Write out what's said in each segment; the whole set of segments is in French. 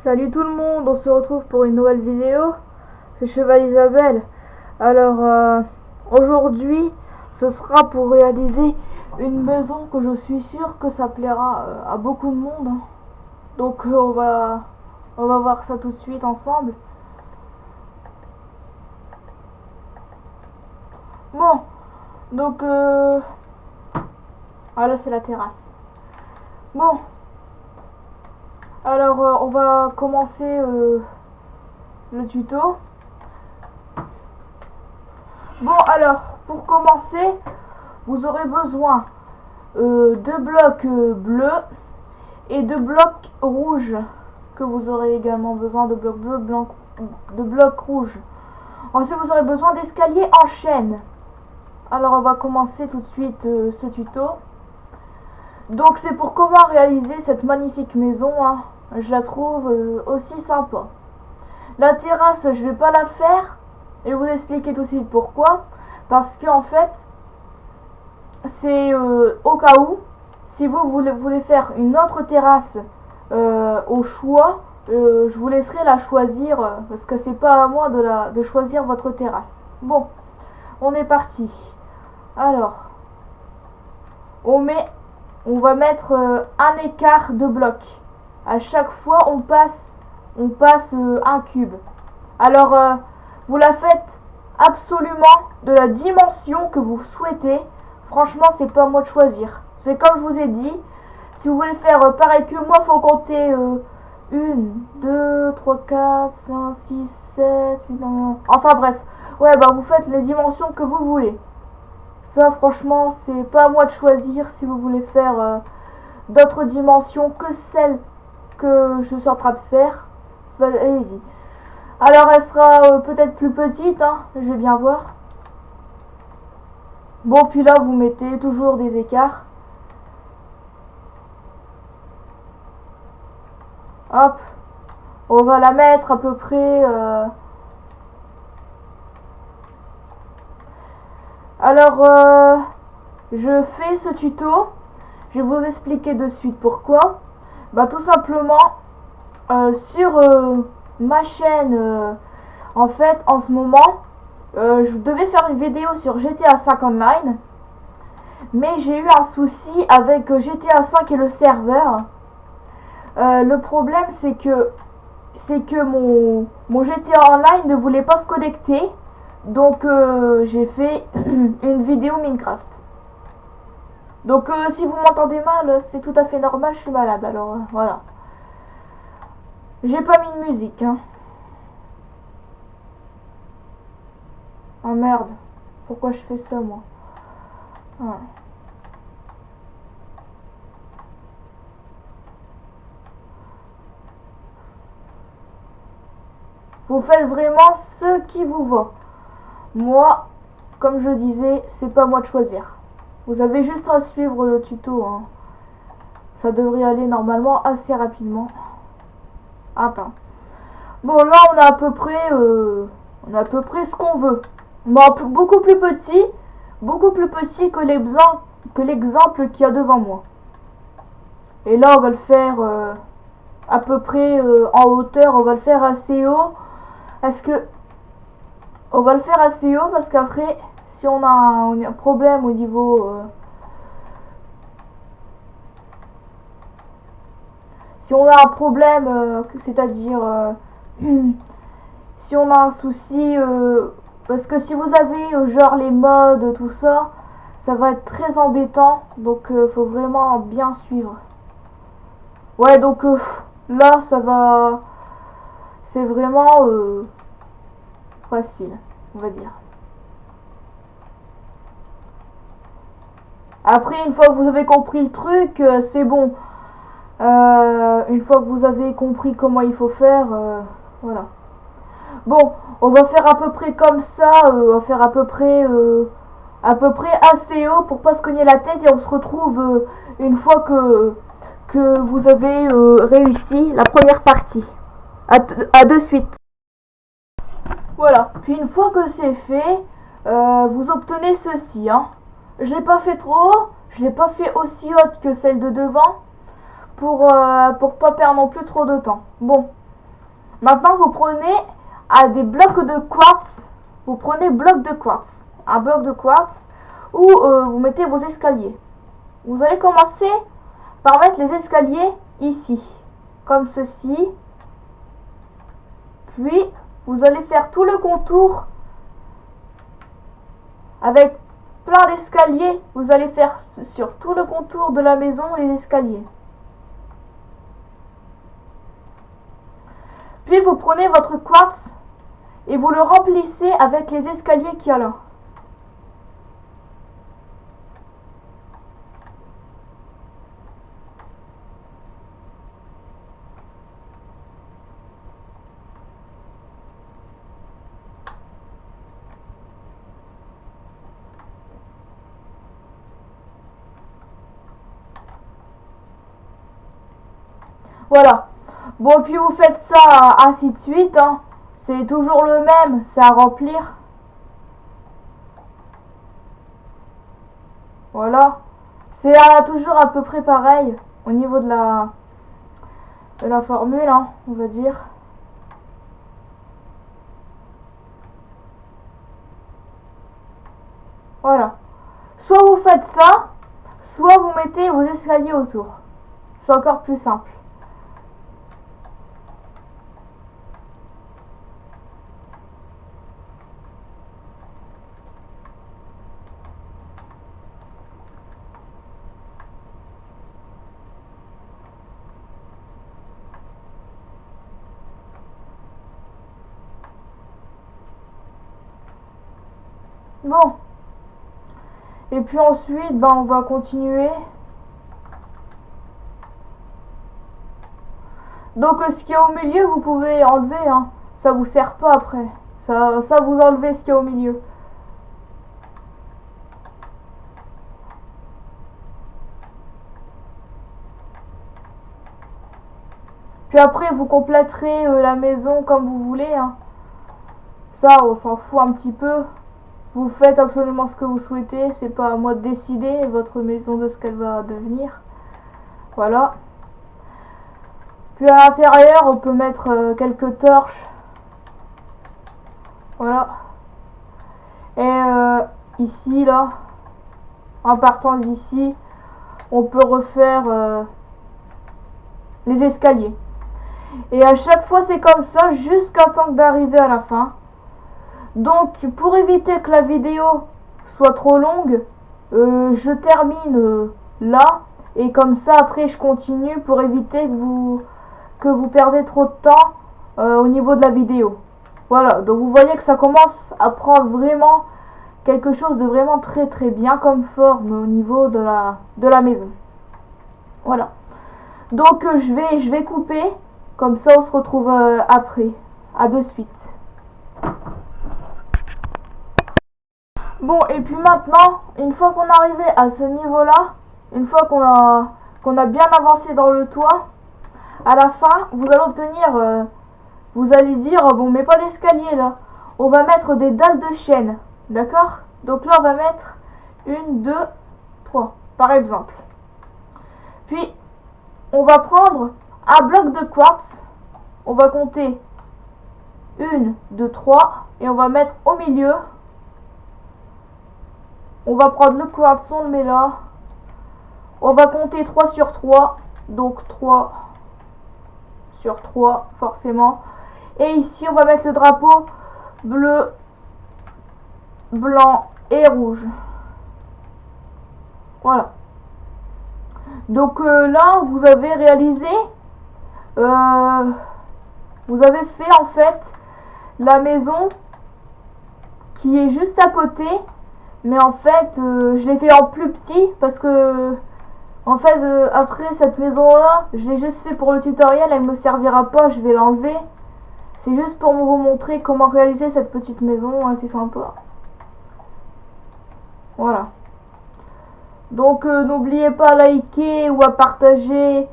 Salut tout le monde, on se retrouve pour une nouvelle vidéo, c'est Cheval Isabelle. Alors aujourd'hui ce sera pour réaliser une maison que je suis sûr que ça plaira à beaucoup de monde, hein. Donc on va voir ça tout de suite ensemble. Bon, donc ah là c'est la terrasse. Bon, alors on va commencer le tuto. Bon, alors, pour commencer, vous aurez besoin de blocs bleus et de blocs rouges. Que vous aurez également besoin de blocs bleus, de blocs rouges. Ensuite, vous aurez besoin d'escaliers en chaîne. Alors, on va commencer tout de suite ce tuto. Donc, c'est pour comment réaliser cette magnifique maison, hein. Je la trouve aussi sympa. La terrasse, je vais pas la faire. Et vous expliquer tout de suite pourquoi. Parce qu'en fait, c'est au cas où, si vous voulez faire une autre terrasse au choix, je vous laisserai la choisir parce que c'est pas à moi de choisir votre terrasse. Bon, on est parti. Alors, on va mettre un écart de bloc. À chaque fois, on passe un cube. Alors, vous la faites absolument de la dimension que vous souhaitez. Franchement, c'est pas à moi de choisir. C'est comme je vous ai dit. Si vous voulez faire pareil que moi, faut compter 1, 2, 3, 4, 5, 6, 7, 8, enfin bref. Ouais, bah vous faites les dimensions que vous voulez. Ça, franchement, c'est pas à moi de choisir si vous voulez faire d'autres dimensions que celles que je suis en train de faire. Bah, allez-y. Alors elle sera peut-être plus petite, hein, je vais bien voir. Bon, puis là vous mettez toujours des écarts. Hop, on va la mettre à peu près. Alors je fais ce tuto, je vais vous expliquer de suite pourquoi. Bah tout simplement sur ma chaîne, en fait en ce moment je devais faire une vidéo sur GTA 5 Online, mais j'ai eu un souci avec GTA 5 et le serveur. Le problème c'est que mon GTA Online ne voulait pas se connecter, donc j'ai fait une vidéo Minecraft. Donc si vous m'entendez mal, c'est tout à fait normal, je suis malade, alors voilà. J'ai pas mis de musique, hein. Oh merde, pourquoi je fais ça moi? Ouais. Vous faites vraiment ce qui vous va. Moi, comme je disais, c'est pas à moi de choisir. Vous avez juste à suivre le tuto, hein. Ça devrait aller normalement assez rapidement. Attends. Bon, là on a à peu près ce qu'on veut. Bon, beaucoup plus petit que l'exemple qu'il y a devant moi. Et là on va le faire à peu près en hauteur, on va le faire assez haut. Est-ce que on va le faire assez haut parce qu'après si on a un problème au niveau si on a un problème, c'est-à-dire si on a un souci, parce que si vous avez genre les modes, tout ça, ça va être très embêtant, donc faut vraiment bien suivre. Ouais, donc là ça va, c'est vraiment facile, on va dire. Après, une fois que vous avez compris le truc, c'est bon. Une fois que vous avez compris comment il faut faire, voilà. Bon, on va faire à peu près comme ça, on va faire à peu près assez haut pour pas se cogner la tête, et on se retrouve une fois que vous avez réussi la première partie. À de suite. Voilà, puis une fois que c'est fait, vous obtenez ceci, hein. Je l'ai pas fait trop haut, je l'ai pas fait aussi haute que celle de devant pour pas perdre non plus trop de temps. Bon, Maintenant, vous prenez des blocs de quartz. Vous prenez bloc de quartz. Un bloc de quartz où vous mettez vos escaliers. Vous allez commencer par mettre les escaliers ici. Comme ceci. Puis, vous allez faire tout le contour avec plein d'escaliers. Vous allez faire sur tout le contour de la maison les escaliers. Puis vous prenez votre quartz et vous le remplissez avec les escaliers qu'il y a là. Voilà. Bon, puis vous faites ça ainsi de suite, hein. C'est toujours le même, c'est à remplir. Voilà. C'est toujours à peu près pareil au niveau de la formule, hein, on va dire. Voilà. Soit vous faites ça, soit vous mettez vos escaliers autour. C'est encore plus simple. Bon. Et puis ensuite, on va continuer. Donc ce qui est au milieu, vous pouvez enlever, hein. Ça vous sert pas après. Ça vous enlevez ce qui est au milieu. Puis après, vous compléterez la maison comme vous voulez, hein. Ça, on s'en fout un petit peu. Vous faites absolument ce que vous souhaitez. C'est pas à moi de décider votre maison de ce qu'elle va devenir. Voilà. Puis à l'intérieur, on peut mettre quelques torches. Voilà. Et ici, là, en partant d'ici, on peut refaire les escaliers. Et à chaque fois, c'est comme ça jusqu'à temps d'arriver à la fin. Donc, pour éviter que la vidéo soit trop longue, je termine là. Et comme ça, après, je continue pour éviter que vous perdez trop de temps au niveau de la vidéo. Voilà, donc vous voyez que ça commence à prendre vraiment quelque chose de vraiment très très bien comme forme au niveau de la maison. Voilà. Donc je vais couper, comme ça on se retrouve après. À de suite. Bon, et puis maintenant, une fois qu'on est arrivé à ce niveau-là, une fois qu'on a bien avancé dans le toit, à la fin, vous allez obtenir, vous allez dire, bon, mais pas d'escalier là, on va mettre des dalles de chêne, d'accord? Donc là, on va mettre 1, 2, 3, par exemple. Puis, on va prendre un bloc de quartz, on va compter 1, 2, 3, et on va mettre au milieu. On va prendre le quartz, on le met là. On va compter 3 sur 3. Donc 3 sur 3, forcément. Et ici, on va mettre le drapeau bleu, blanc et rouge. Voilà. Donc là, vous avez réalisé, vous avez fait en fait la maison qui est juste à côté. Mais en fait, je l'ai fait en plus petit parce que, en fait, après cette maison-là, je l'ai juste fait pour le tutoriel, elle me servira pas, je vais l'enlever. C'est juste pour vous montrer comment réaliser cette petite maison, assez sympa. Voilà. Donc, n'oubliez pas à liker ou à partager,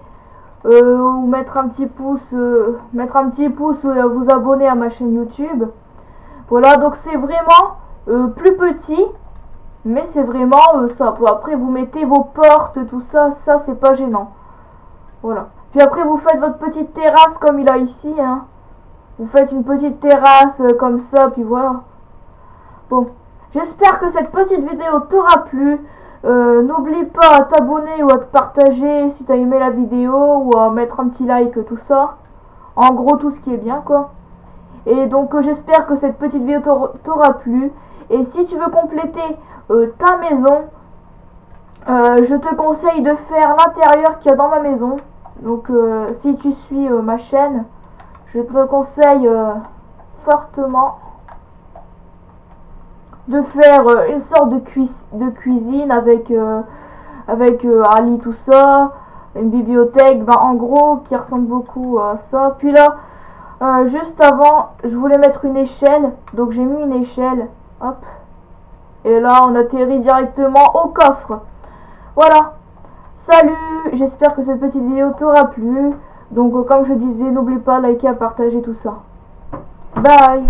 ou mettre un petit pouce, ou à vous abonner à ma chaîne YouTube. Voilà, donc c'est vraiment plus petit. Mais c'est vraiment ça. Après, vous mettez vos portes, tout ça. Ça, c'est pas gênant. Voilà. Puis après, vous faites votre petite terrasse comme il a ici. Hein. Vous faites une petite terrasse comme ça, puis voilà. Bon, j'espère que cette petite vidéo t'aura plu. N'oublie pas à t'abonner ou à te partager si t'as aimé la vidéo, ou à mettre un petit like, tout ça. En gros, tout ce qui est bien, quoi. Et donc, j'espère que cette petite vidéo t'aura plu. Et si tu veux compléter ta maison, je te conseille de faire l'intérieur qu'il y a dans ma maison. Donc, si tu suis ma chaîne, je te conseille fortement de faire une sorte de cuisine avec un lit, tout ça, une bibliothèque, ben, en gros, qui ressemble beaucoup à ça. Puis là, juste avant, je voulais mettre une échelle, donc j'ai mis une échelle, hop, et là on atterrit directement au coffre. Voilà, salut, j'espère que cette petite vidéo t'aura plu. Donc comme je disais, n'oublie pas de liker, à partager, tout ça. Bye.